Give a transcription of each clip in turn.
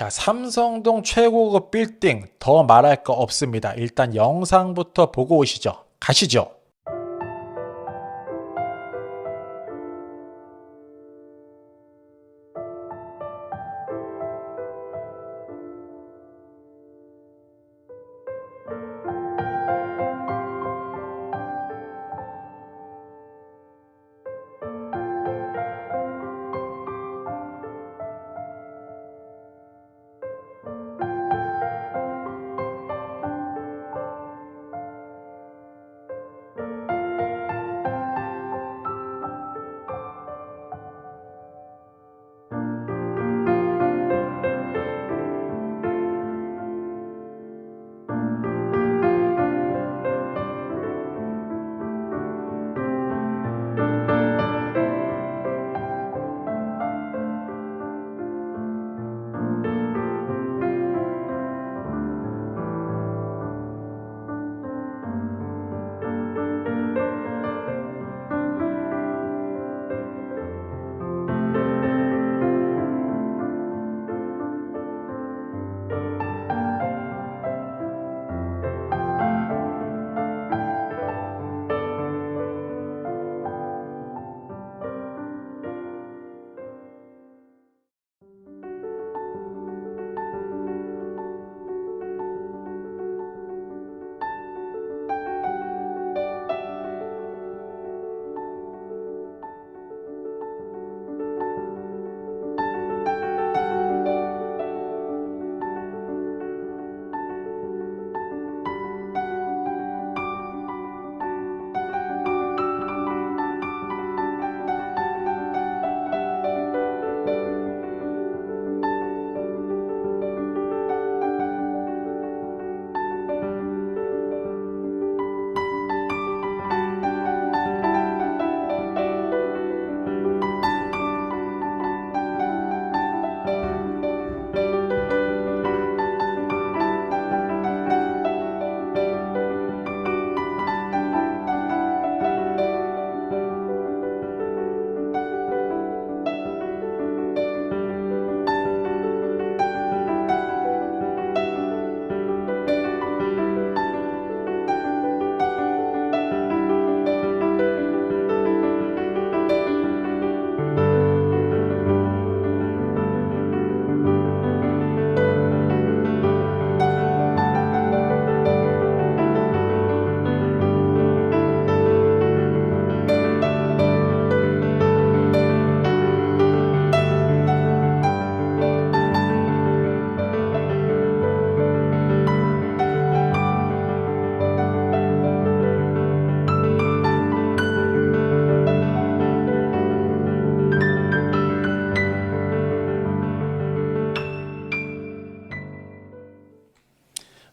자, 삼성동 최고급 빌딩 더 말할 거 없습니다. 일단 영상부터 보고 오시죠. 가시죠.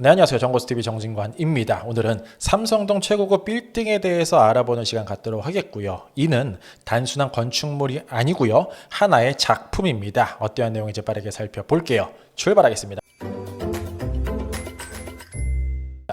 네, 안녕하세요. 정보스TV 정진관입니다. 오늘은 삼성동 최고급 빌딩에 대해서 알아보는 시간 갖도록 하겠고요. 이는 단순한 건축물이 아니고요. 하나의 작품입니다. 어떠한 내용인지 빠르게 살펴볼게요. 출발하겠습니다.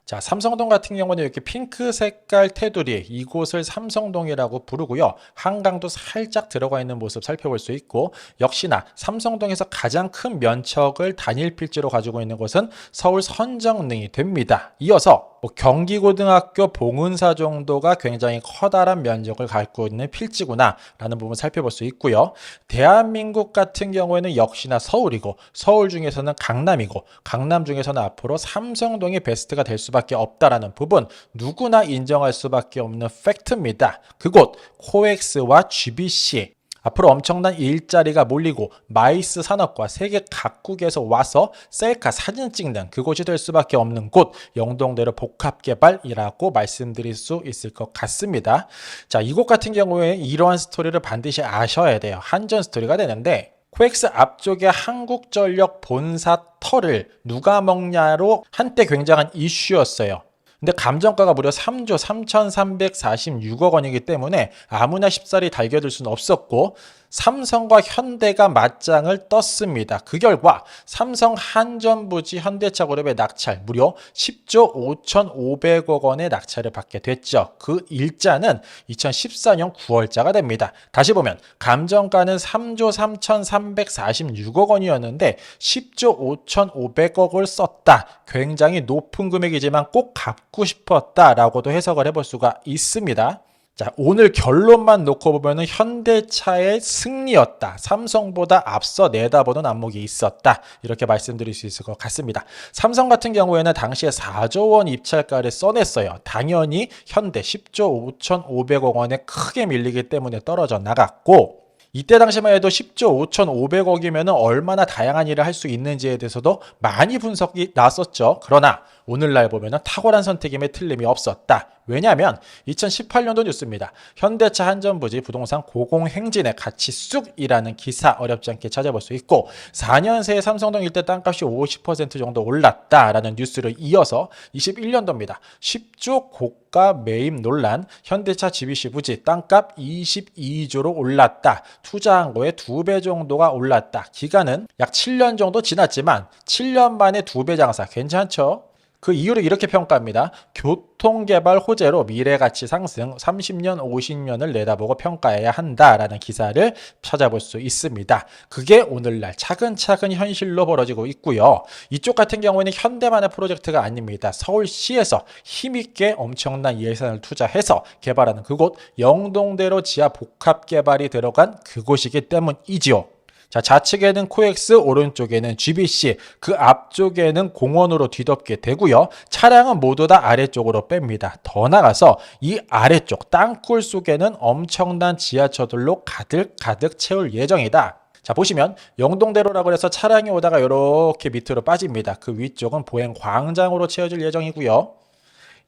자, 삼성동 같은 경우는 이렇게 핑크 색깔 테두리, 이곳을 삼성동이라고 부르고요. 한강도 살짝 들어가 있는 모습 살펴볼 수 있고, 역시나 삼성동에서 가장 큰 면적을 단일 필지로 가지고 있는 곳은 서울 선정릉이 됩니다. 이어서 경기고등학교 봉은사 정도가 굉장히 커다란 면적을 갖고 있는 필지구나 라는 부분 살펴볼 수 있고요. 대한민국 같은 경우에는 역시나 서울이고, 서울 중에서는 강남이고, 강남 중에서는 앞으로 삼성동이 베스트가 될 수밖에 없다라는 부분 누구나 인정할 수밖에 없는 팩트입니다. 그곳 코엑스와 GBC 앞으로 엄청난 일자리가 몰리고 마이스 산업과 세계 각국에서 와서 셀카 사진 찍는 그곳이 될 수밖에 없는 곳, 영동대로 복합개발이라고 말씀드릴 수 있을 것 같습니다. 자, 이곳 같은 경우에 이러한 스토리를 반드시 아셔야 돼요. 한전 스토리가 되는데, 코엑스 앞쪽에 한국전력 본사 털을 누가 먹냐로 한때 굉장한 이슈였어요. 근데 감정가가 무려 3조 3,346억 원이기 때문에 아무나 쉽사리 달겨들 수는 없었고, 삼성과 현대가 맞짱을 떴습니다. 그 결과 삼성 한전부지 현대차그룹의 낙찰 무려 10조 5,500억 원의 낙찰을 받게 됐죠. 그 일자는 2014년 9월자가 됩니다. 다시 보면 감정가는 3조 3,346억 원이었는데 10조 5,500억을 썼다. 굉장히 높은 금액이지만 꼭 갚고 싶었다라고도 해석을 해볼 수가 있습니다. 자, 오늘 결론만 놓고 보면은 현대차의 승리였다. 삼성보다 앞서 내다보는 안목이 있었다. 이렇게 말씀드릴 수 있을 것 같습니다. 삼성 같은 경우에는 당시에 4조 원 입찰가를 써냈어요. 당연히 현대 10조 5,500억 원에 크게 밀리기 때문에 떨어져 나갔고, 이때 당시만 해도 10조 5,500억이면 얼마나 다양한 일을 할 수 있는지에 대해서도 많이 분석이 났었죠. 그러나 오늘날 보면 탁월한 선택임에 틀림이 없었다. 왜냐하면 2018년도 뉴스입니다. 현대차 한전부지 부동산 고공행진의 가치 쑥이라는 기사 어렵지 않게 찾아볼 수 있고 4년 새에 삼성동 일대 땅값이 50% 정도 올랐다라는 뉴스를 이어서 21년도입니다. 10조 고가 매입 논란, 현대차 GBC 부지 땅값 22조로 올랐다. 투자한 거에 2배 정도가 올랐다. 기간은 약 7년 정도 지났지만 7년 만에 2배 장사 괜찮죠? 그 이유를 이렇게 평가합니다. 교통개발 호재로 미래가치 상승 30년, 50년을 내다보고 평가해야 한다라는 기사를 찾아볼 수 있습니다. 그게 오늘날 차근차근 현실로 벌어지고 있고요. 이쪽 같은 경우에는 현대만의 프로젝트가 아닙니다. 서울시에서 힘있게 엄청난 예산을 투자해서 개발하는 그곳 영동대로 지하 복합개발이 들어간 그곳이기 때문이지요. 자, 좌측에는 코엑스, 오른쪽에는 GBC, 그 앞쪽에는 공원으로 뒤덮게 되고요. 차량은 모두 다 아래쪽으로 뺍니다. 더 나가서 이 아래쪽 땅굴 속에는 엄청난 지하철들로 가득 채울 예정이다. 자, 보시면 영동대로라고 해서 차량이 오다가 이렇게 밑으로 빠집니다. 그 위쪽은 보행 광장으로 채워질 예정이고요.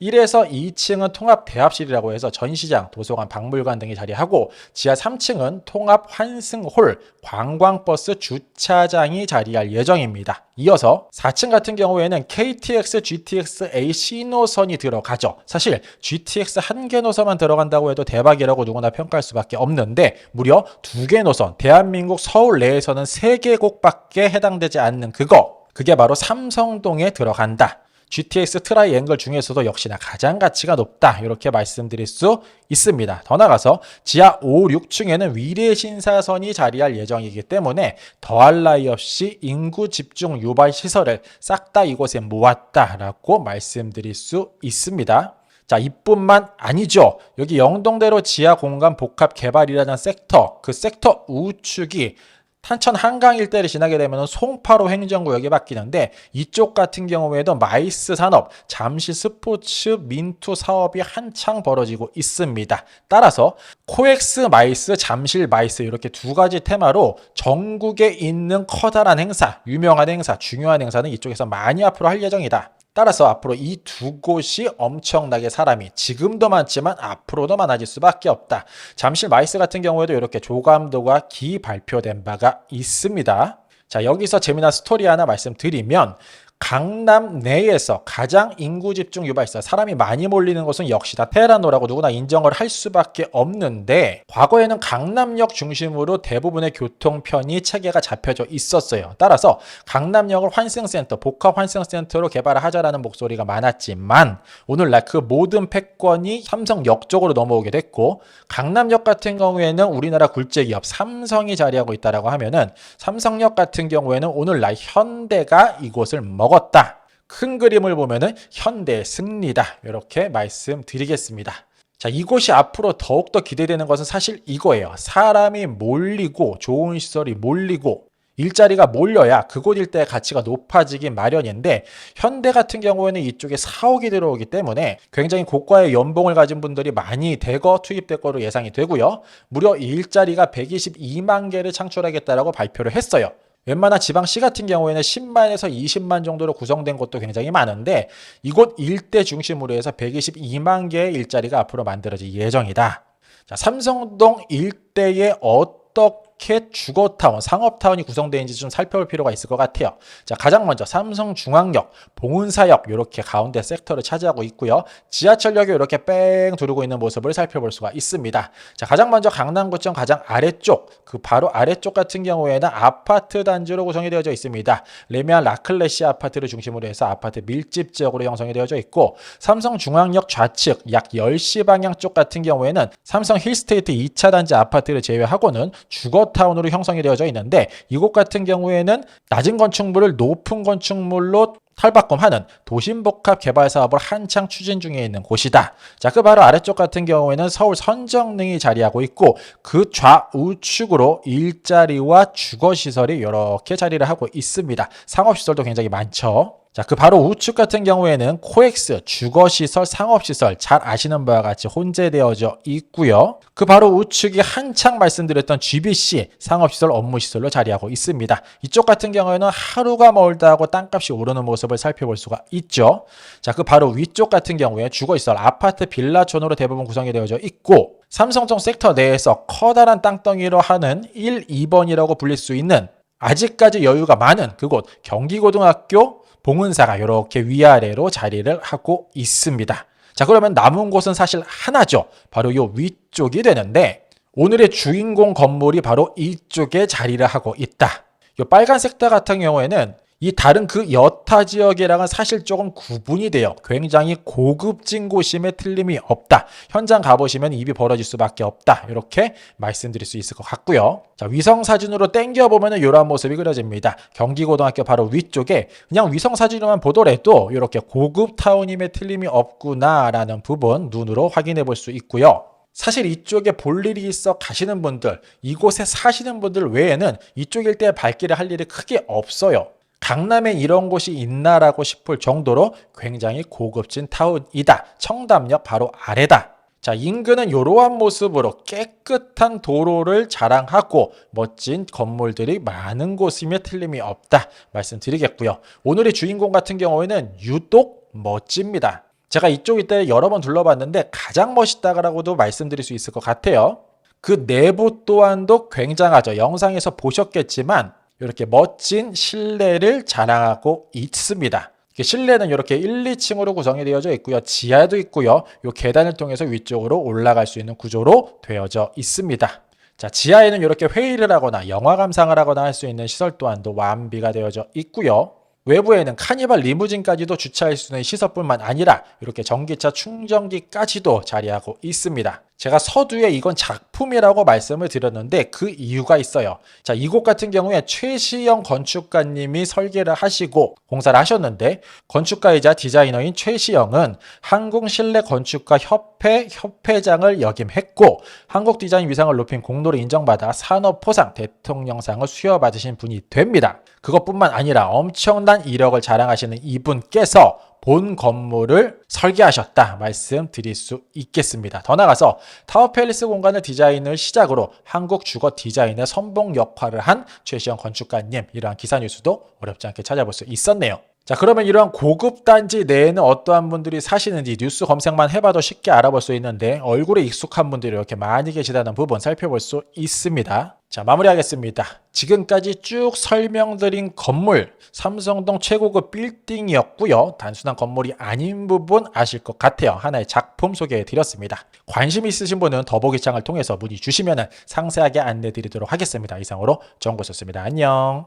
1에서 2층은 통합대합실이라고 해서 전시장, 도서관, 박물관 등이 자리하고 지하 3층은 통합 환승홀, 관광버스 주차장이 자리할 예정입니다. 이어서 4층 같은 경우에는 KTX, GTX, A 신호선이 들어가죠. 사실 GTX 한 개 노선만 들어간다고 해도 대박이라고 누구나 평가할 수밖에 없는데 무려 2개 노선, 대한민국 서울 내에서는 3개국밖에 해당되지 않는 그게 바로 삼성동에 들어간다. GTX 트라이앵글 중에서도 역시나 가장 가치가 높다. 이렇게 말씀드릴 수 있습니다. 더 나아가서 지하 5, 6층에는 위례신사선이 자리할 예정이기 때문에 더할 나위 없이 인구 집중 유발 시설을 싹 다 이곳에 모았다라고 말씀드릴 수 있습니다. 자, 이뿐만 아니죠. 여기 영동대로 지하 공간 복합 개발이라는 섹터, 그 섹터 우측이 탄천 한강 일대를 지나게 되면 송파로 행정구역이 바뀌는데 이쪽 같은 경우에도 마이스 산업, 잠실 스포츠 민투 사업이 한창 벌어지고 있습니다. 따라서 코엑스 마이스, 잠실 마이스 이렇게 두 가지 테마로 전국에 있는 커다란 행사, 유명한 행사, 중요한 행사는 이쪽에서 많이 앞으로 할 예정이다. 따라서 앞으로 이 두 곳이 엄청나게 사람이 지금도 많지만 앞으로도 많아질 수밖에 없다. 잠실 마이스 같은 경우에도 이렇게 조감도가 발표된 바가 있습니다. 자, 여기서 재미난 스토리 하나 말씀드리면 강남 내에서 가장 인구 집중 유발사, 사람이 많이 몰리는 곳은 역시나 테헤란로라고 누구나 인정을 할 수밖에 없는데 과거에는 강남역 중심으로 대부분의 교통편이 체계가 잡혀져 있었어요. 따라서 강남역을 환승센터, 복합 환승센터로 개발을 하자라는 목소리가 많았지만 오늘날 그 모든 패권이 삼성역 쪽으로 넘어오게 됐고 강남역 같은 경우에는 우리나라 굴제기업 삼성이 자리하고 있다라고 하면은 삼성역 같은 경우에는 오늘날 현대가 이곳을 먹었다. 큰 그림을 보면은 현대의 승리다. 이렇게 말씀드리겠습니다. 자, 이곳이 앞으로 더욱더 기대되는 것은 사실 이거예요. 사람이 몰리고 좋은 시설이 몰리고 일자리가 몰려야 그곳 일대의 가치가 높아지기 마련인데 현대 같은 경우에는 이쪽에 4억이 들어오기 때문에 굉장히 고가의 연봉을 가진 분들이 많이 대거 투입될 거로 예상이 되고요. 무려 일자리가 122만 개를 창출하겠다라고 발표를 했어요. 웬만한 지방시 같은 경우에는 10만에서 20만 정도로 구성된 곳도 굉장히 많은데 이곳 일대 중심으로 해서 122만 개의 일자리가 앞으로 만들어질 예정이다. 자, 삼성동 일대에 어떻게 어떻게 주거타운, 상업타운이 구성되어 있는지 좀 살펴볼 필요가 있을 것 같아요. 자, 가장 먼저 삼성중앙역, 봉은사역 이렇게 가운데 섹터를 차지하고 있고요. 지하철역이 이렇게 뺑 두르고 있는 모습을 살펴볼 수가 있습니다. 자, 가장 먼저 강남구청 가장 아래쪽, 그 바로 아래쪽 같은 경우에는 아파트 단지로 구성이 되어져 있습니다. 레미안 라클래시 아파트를 중심으로 해서 아파트 밀집 지역으로 형성이 되어져 있고, 삼성중앙역 좌측 약 10시 방향 쪽 같은 경우에는 삼성 힐스테이트 2차 단지 아파트를 제외하고는 주거타운으로 형성이 되어져 있는데, 이곳 같은 경우에는 낮은 건축물을 높은 건축물로 탈바꿈하는 도심복합 개발 사업을 한창 추진 중에 있는 곳이다. 자, 그 바로 아래쪽 같은 경우에는 서울 선정릉이 자리하고 있고, 그 좌우측으로 일자리와 주거시설이 이렇게 자리를 하고 있습니다. 상업시설도 굉장히 많죠. 자, 그 바로 우측 같은 경우에는 코엑스 주거시설, 상업시설 잘 아시는 바와 같이 혼재되어져 있고요. 그 바로 우측이 한창 말씀드렸던 GBC 상업시설, 업무시설로 자리하고 있습니다. 이쪽 같은 경우에는 하루가 멀다 하고 땅값이 오르는 모습을 살펴볼 수가 있죠. 자, 그 바로 위쪽 같은 경우에 주거시설, 아파트, 빌라촌으로 대부분 구성이 되어져 있고, 삼성동 섹터 내에서 커다란 땅덩이로 하는 1, 2번이라고 불릴 수 있는 아직까지 여유가 많은 그곳 경기고등학교 봉은사가 이렇게 위아래로 자리를 하고 있습니다. 자, 그러면 남은 곳은 사실 하나죠. 바로 이 위쪽이 되는데, 오늘의 주인공 건물이 바로 이쪽에 자리를 하고 있다. 이 빨간 색깔 같은 경우에는 이 다른 그 여타 지역이랑은 사실 조금 구분이 돼요. 굉장히 고급진 곳임에 틀림이 없다. 현장 가보시면 입이 벌어질 수밖에 없다. 이렇게 말씀드릴 수 있을 것 같고요. 자, 위성사진으로 땡겨보면 이러한 모습이 그려집니다. 경기고등학교 바로 위쪽에 그냥 위성사진으로만 보더라도 이렇게 고급타운임에 틀림이 없구나라는 부분 눈으로 확인해 볼 수 있고요. 사실 이쪽에 볼 일이 있어 가시는 분들, 이곳에 사시는 분들 외에는 이쪽 일대에 발길을 할 일이 크게 없어요. 강남에 이런 곳이 있나라고 싶을 정도로 굉장히 고급진 타운이다. 청담역 바로 아래다. 자, 인근은 이러한 모습으로 깨끗한 도로를 자랑하고 멋진 건물들이 많은 곳임에 틀림이 없다 말씀드리겠고요. 오늘의 주인공 같은 경우에는 유독 멋집니다. 제가 이쪽 이때 여러 번 둘러봤는데 가장 멋있다라고도 말씀드릴 수 있을 것 같아요. 그 내부 또한도 굉장하죠. 영상에서 보셨겠지만 이렇게 멋진 실내를 자랑하고 있습니다. 실내는 이렇게 1, 2층으로 구성이 되어져 있고요. 지하도 있고요. 이 계단을 통해서 위쪽으로 올라갈 수 있는 구조로 되어져 있습니다. 자, 지하에는 이렇게 회의를 하거나 영화 감상을 하거나 할 수 있는 시설 또한도 완비가 되어져 있고요. 외부에는 카니발 리무진까지도 주차할 수 있는 시설뿐만 아니라 이렇게 전기차 충전기까지도 자리하고 있습니다. 제가 서두에 이건 작품이라고 말씀을 드렸는데 그 이유가 있어요. 자, 이곳 같은 경우에 최시영 건축가님이 설계를 하시고 공사를 하셨는데, 건축가이자 디자이너인 최시영은 한국실내건축가협회 협회장을 역임했고, 한국디자인 위상을 높인 공로를 인정받아 산업포상 대통령상을 수여받으신 분이 됩니다. 그것뿐만 아니라 엄청난 이력을 자랑하시는 이분께서 본 건물을 설계하셨다 말씀드릴 수 있겠습니다. 더 나아가서 타워팰리스 공간을 디자인을 시작으로 한국 주거 디자인의 선봉 역할을 한 최시영 건축가님, 이러한 기사 뉴스도 어렵지 않게 찾아볼 수 있었네요. 자, 그러면 이러한 고급 단지 내에는 어떠한 분들이 사시는지 뉴스 검색만 해봐도 쉽게 알아볼 수 있는데, 얼굴에 익숙한 분들이 이렇게 많이 계시다는 부분 살펴볼 수 있습니다. 자, 마무리하겠습니다. 지금까지 쭉 설명드린 건물, 삼성동 최고급 빌딩이었고요. 단순한 건물이 아닌 부분 아실 것 같아요. 하나의 작품 소개해드렸습니다. 관심 있으신 분은 더보기창을 통해서 문의 주시면 상세하게 안내드리도록 하겠습니다. 이상으로 정보였습니다. 안녕.